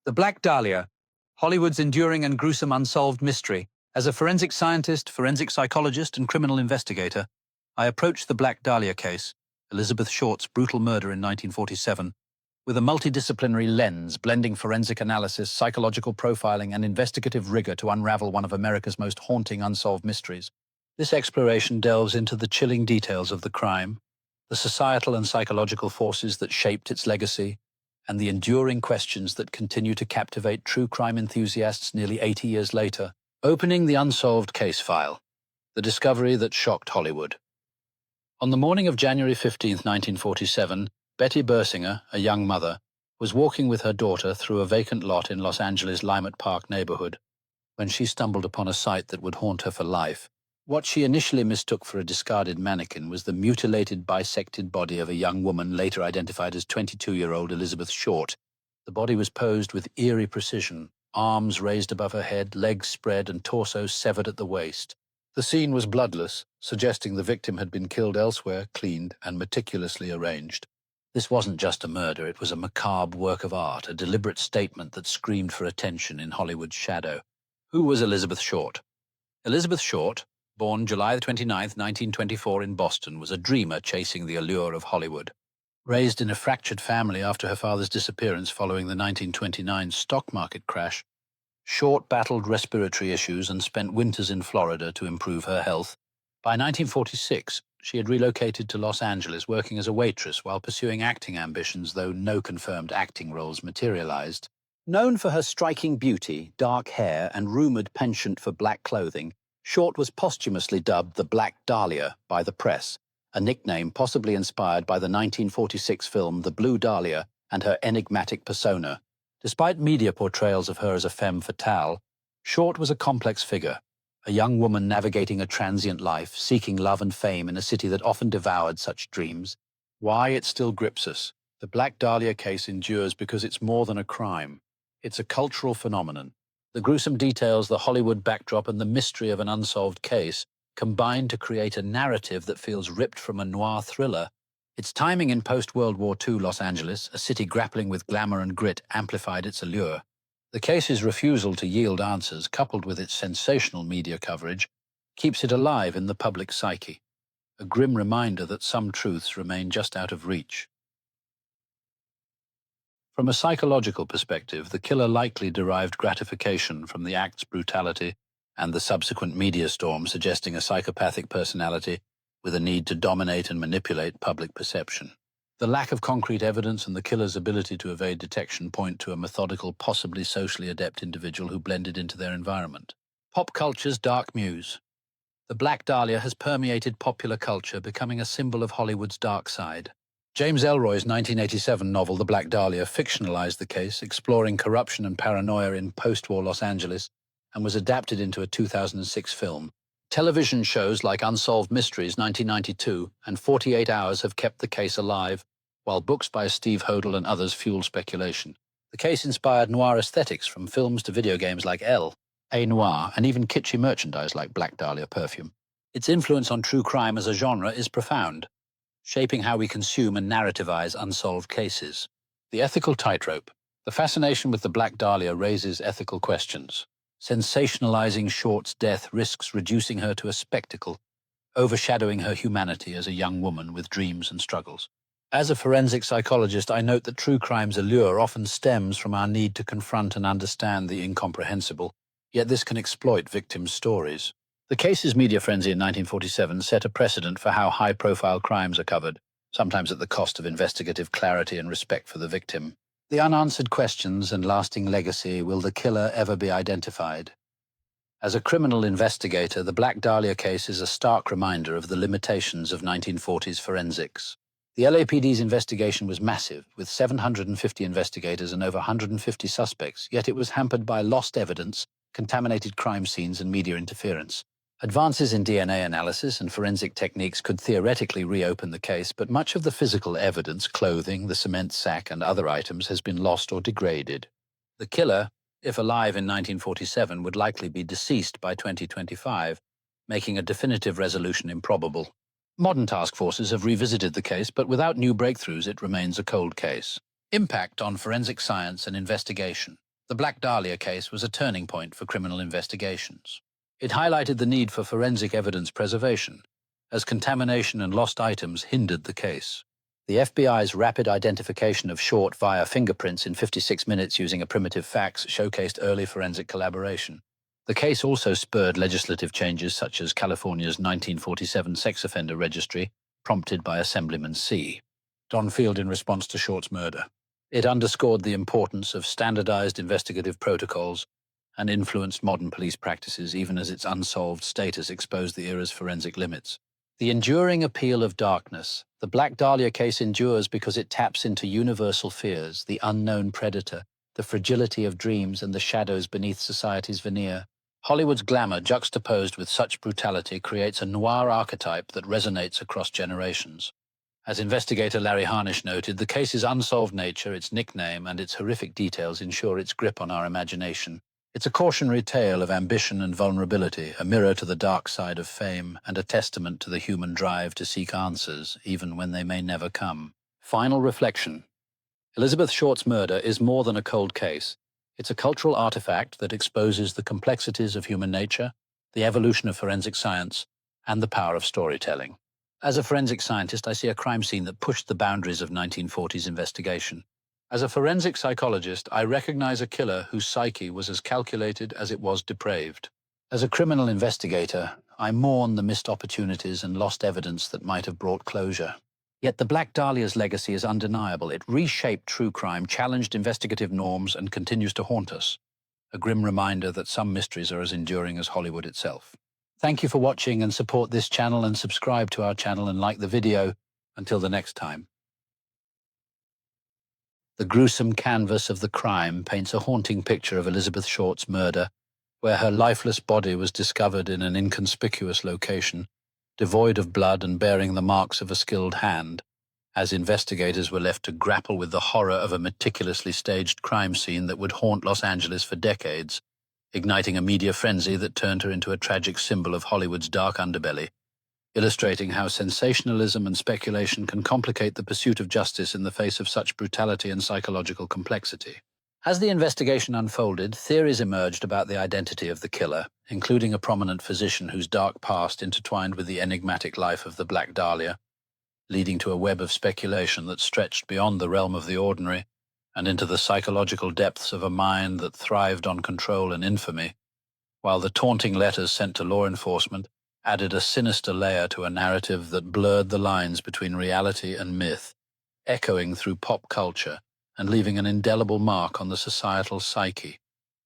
The Black Dahlia, Hollywood's enduring and gruesome unsolved mystery. As a forensic scientist, forensic psychologist, and criminal investigator, I approached the Black Dahlia case, Elizabeth Short's brutal murder in 1947, with a multidisciplinary lens blending forensic analysis, psychological profiling, and investigative rigor to unravel one of America's most haunting unsolved mysteries. This exploration delves into the chilling details of the crime, the societal and psychological forces that shaped its legacy, and the enduring questions that continue to captivate true crime enthusiasts nearly 80 years later. Opening the unsolved case file, the discovery that shocked Hollywood. On the morning of January 15, 1947, Betty Bersinger, a young mother, was walking with her daughter through a vacant lot in Los Angeles' Limert Park neighborhood when she stumbled upon a sight that would haunt her for life. What she initially mistook for a discarded mannequin was the mutilated, bisected body of a young woman later identified as 22-year-old Elizabeth Short. The body was posed with eerie precision, arms raised above her head, legs spread, and torso severed at the waist. The scene was bloodless, suggesting the victim had been killed elsewhere, cleaned, and meticulously arranged. This wasn't just a murder, it was a macabre work of art, a deliberate statement that screamed for attention in Hollywood's shadow. Who was Elizabeth Short? Elizabeth Short, born July 29, 1924 in Boston, was a dreamer chasing the allure of Hollywood. Raised in a fractured family after her father's disappearance following the 1929 stock market crash, Short battled respiratory issues and spent winters in Florida to improve her health. By 1946, she had relocated to Los Angeles, working as a waitress while pursuing acting ambitions, though no confirmed acting roles materialized. Known for her striking beauty, dark hair, and rumored penchant for black clothing, Short was posthumously dubbed the Black Dahlia by the press, a nickname possibly inspired by the 1946 film The Blue Dahlia and her enigmatic persona. Despite media portrayals of her as a femme fatale, Short was a complex figure, a young woman navigating a transient life, seeking love and fame in a city that often devoured such dreams. Why it still grips us. The Black Dahlia case endures because it's more than a crime. It's a cultural phenomenon. The gruesome details, the Hollywood backdrop, and the mystery of an unsolved case combine to create a narrative that feels ripped from a noir thriller. Its timing in post-World War II Los Angeles, a city grappling with glamour and grit, amplified its allure. The case's refusal to yield answers, coupled with its sensational media coverage, keeps it alive in the public psyche, a grim reminder that some truths remain just out of reach. From a psychological perspective, the killer likely derived gratification from the act's brutality and the subsequent media storm, suggesting a psychopathic personality with a need to dominate and manipulate public perception. The lack of concrete evidence and the killer's ability to evade detection point to a methodical, possibly socially adept individual who blended into their environment. Pop culture's dark muse. The Black Dahlia has permeated popular culture, becoming a symbol of Hollywood's dark side. James Ellroy's 1987 novel The Black Dahlia fictionalized the case, exploring corruption and paranoia in post-war Los Angeles, and was adapted into a 2006 film. Television shows like Unsolved Mysteries 1992 and 48 Hours have kept the case alive, while books by Steve Hodel and others fueled speculation. The case inspired noir aesthetics from films to video games like Elle, A Noir, and even kitschy merchandise like Black Dahlia perfume. Its influence on true crime as a genre is profound, shaping how we consume and narrativize unsolved cases. The ethical tightrope. The fascination with the Black Dahlia raises ethical questions. Sensationalizing Short's death risks reducing her to a spectacle, overshadowing her humanity as a young woman with dreams and struggles. As a forensic psychologist, I note that true crime's allure often stems from our need to confront and understand the incomprehensible, yet this can exploit victims' stories. The case's media frenzy in 1947 set a precedent for how high-profile crimes are covered, sometimes at the cost of investigative clarity and respect for the victim. The unanswered questions and lasting legacy: will the killer ever be identified? As a criminal investigator, the Black Dahlia case is a stark reminder of the limitations of 1940s forensics. The LAPD's investigation was massive, with 750 investigators and over 150 suspects, yet it was hampered by lost evidence, contaminated crime scenes, and media interference. Advances in DNA analysis and forensic techniques could theoretically reopen the case, but much of the physical evidence, clothing, the cement sack, and other items, has been lost or degraded. The killer, if alive in 1947, would likely be deceased by 2025, making a definitive resolution improbable. Modern task forces have revisited the case, but without new breakthroughs, it remains a cold case. Impact on forensic science and investigation. The Black Dahlia case was a turning point for criminal investigations. It highlighted the need for forensic evidence preservation, as contamination and lost items hindered the case. The FBI's rapid identification of Short via fingerprints in 56 minutes using a primitive fax showcased early forensic collaboration. The case also spurred legislative changes such as California's 1947 sex offender registry, prompted by Assemblyman C. Don Field in response to Short's murder. It underscored the importance of standardized investigative protocols and influenced modern police practices even as its unsolved status exposed the era's forensic limits. The enduring appeal of darkness. The Black Dahlia case endures because it taps into universal fears, the unknown predator, the fragility of dreams, and the shadows beneath society's veneer. Hollywood's glamour juxtaposed with such brutality creates a noir archetype that resonates across generations. As investigator Larry Harnish noted, the case's unsolved nature, its nickname, and its horrific details ensure its grip on our imagination. It's a cautionary tale of ambition and vulnerability, a mirror to the dark side of fame, and a testament to the human drive to seek answers, even when they may never come. Final reflection. Elizabeth Short's murder is more than a cold case. It's a cultural artifact that exposes the complexities of human nature, the evolution of forensic science, and the power of storytelling. As a forensic scientist, I see a crime scene that pushed the boundaries of 1940s investigation. As a forensic psychologist, I recognize a killer whose psyche was as calculated as it was depraved. As a criminal investigator, I mourn the missed opportunities and lost evidence that might have brought closure. Yet the Black Dahlia's legacy is undeniable. It reshaped true crime, challenged investigative norms, and continues to haunt us. A grim reminder that some mysteries are as enduring as Hollywood itself. Thank you for watching, and support this channel and subscribe to our channel and like the video. Until the next time. The gruesome canvas of the crime paints a haunting picture of Elizabeth Short's murder, where her lifeless body was discovered in an inconspicuous location, devoid of blood and bearing the marks of a skilled hand, as investigators were left to grapple with the horror of a meticulously staged crime scene that would haunt Los Angeles for decades, igniting a media frenzy that turned her into a tragic symbol of Hollywood's dark underbelly, illustrating how sensationalism and speculation can complicate the pursuit of justice in the face of such brutality and psychological complexity. As the investigation unfolded, theories emerged about the identity of the killer, including a prominent physician whose dark past intertwined with the enigmatic life of the Black Dahlia, leading to a web of speculation that stretched beyond the realm of the ordinary and into the psychological depths of a mind that thrived on control and infamy, while the taunting letters sent to law enforcement added a sinister layer to a narrative that blurred the lines between reality and myth, echoing through pop culture and leaving an indelible mark on the societal psyche,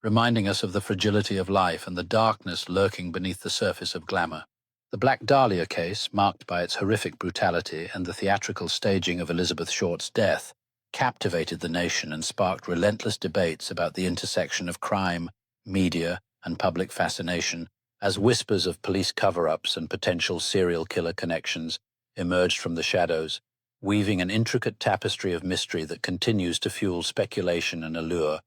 reminding us of the fragility of life and the darkness lurking beneath the surface of glamour. The Black Dahlia case, marked by its horrific brutality and the theatrical staging of Elizabeth Short's death, captivated the nation and sparked relentless debates about the intersection of crime, media, and public fascination, as whispers of police cover-ups and potential serial killer connections emerged from the shadows, weaving an intricate tapestry of mystery that continues to fuel speculation and allure,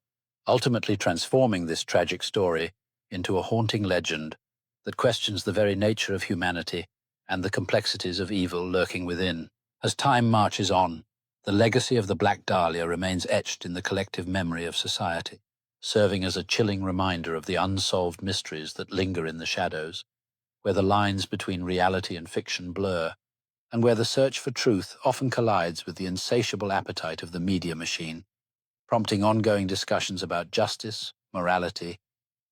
ultimately transforming this tragic story into a haunting legend that questions the very nature of humanity and the complexities of evil lurking within. As time marches on, the legacy of the Black Dahlia remains etched in the collective memory of society, serving as a chilling reminder of the unsolved mysteries that linger in the shadows, where the lines between reality and fiction blur, and where the search for truth often collides with the insatiable appetite of the media machine, prompting ongoing discussions about justice, morality,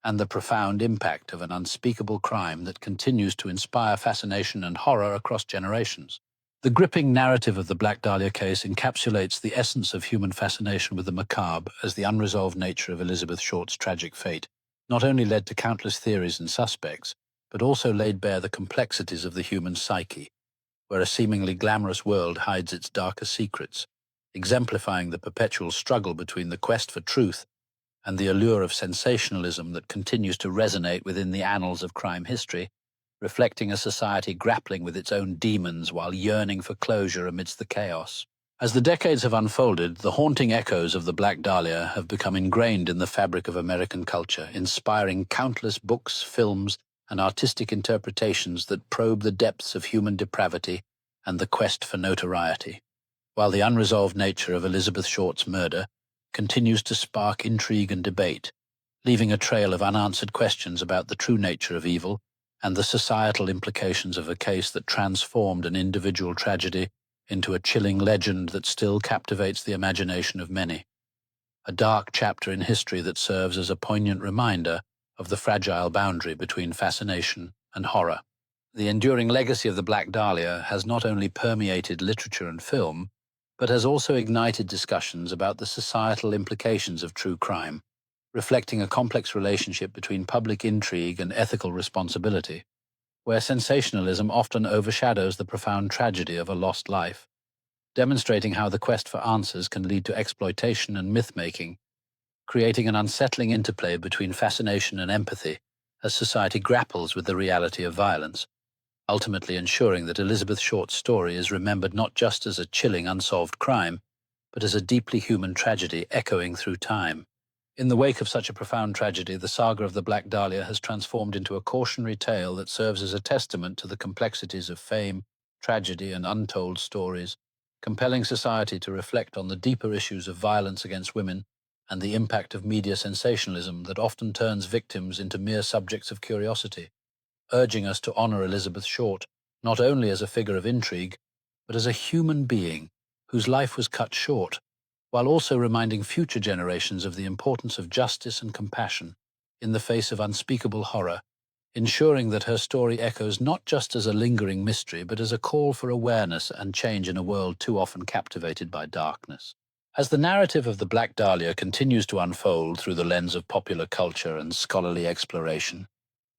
and the profound impact of an unspeakable crime that continues to inspire fascination and horror across generations. The gripping narrative of the Black Dahlia case encapsulates the essence of human fascination with the macabre, as the unresolved nature of Elizabeth Short's tragic fate not only led to countless theories and suspects, but also laid bare the complexities of the human psyche, where a seemingly glamorous world hides its darker secrets, exemplifying the perpetual struggle between the quest for truth and the allure of sensationalism that continues to resonate within the annals of crime history, reflecting a society grappling with its own demons while yearning for closure amidst the chaos. As the decades have unfolded, the haunting echoes of the Black Dahlia have become ingrained in the fabric of American culture, inspiring countless books, films, and artistic interpretations that probe the depths of human depravity and the quest for notoriety. While the unresolved nature of Elizabeth Short's murder continues to spark intrigue and debate, leaving a trail of unanswered questions about the true nature of evil and the societal implications of a case that transformed an individual tragedy into a chilling legend that still captivates the imagination of many. A dark chapter in history that serves as a poignant reminder of the fragile boundary between fascination and horror. The enduring legacy of the Black Dahlia has not only permeated literature and film, but has also ignited discussions about the societal implications of true crime, reflecting a complex relationship between public intrigue and ethical responsibility, where sensationalism often overshadows the profound tragedy of a lost life, demonstrating how the quest for answers can lead to exploitation and myth-making, creating an unsettling interplay between fascination and empathy as society grapples with the reality of violence, ultimately ensuring that Elizabeth Short's story is remembered not just as a chilling unsolved crime, but as a deeply human tragedy echoing through time. In the wake of such a profound tragedy, the saga of the Black Dahlia has transformed into a cautionary tale that serves as a testament to the complexities of fame, tragedy, and untold stories, compelling society to reflect on the deeper issues of violence against women and the impact of media sensationalism that often turns victims into mere subjects of curiosity, urging us to honor Elizabeth Short not only as a figure of intrigue, but as a human being whose life was cut short, while also reminding future generations of the importance of justice and compassion in the face of unspeakable horror, ensuring that her story echoes not just as a lingering mystery, but as a call for awareness and change in a world too often captivated by darkness. As the narrative of the Black Dahlia continues to unfold through the lens of popular culture and scholarly exploration,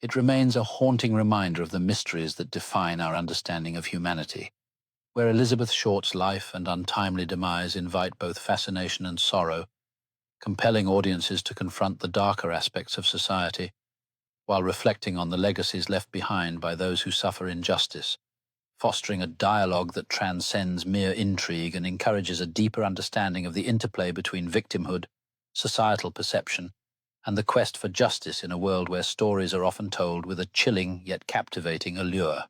it remains a haunting reminder of the mysteries that define our understanding of humanity, where Elizabeth Short's life and untimely demise invite both fascination and sorrow, compelling audiences to confront the darker aspects of society, while reflecting on the legacies left behind by those who suffer injustice, fostering a dialogue that transcends mere intrigue and encourages a deeper understanding of the interplay between victimhood, societal perception, and the quest for justice in a world where stories are often told with a chilling yet captivating allure.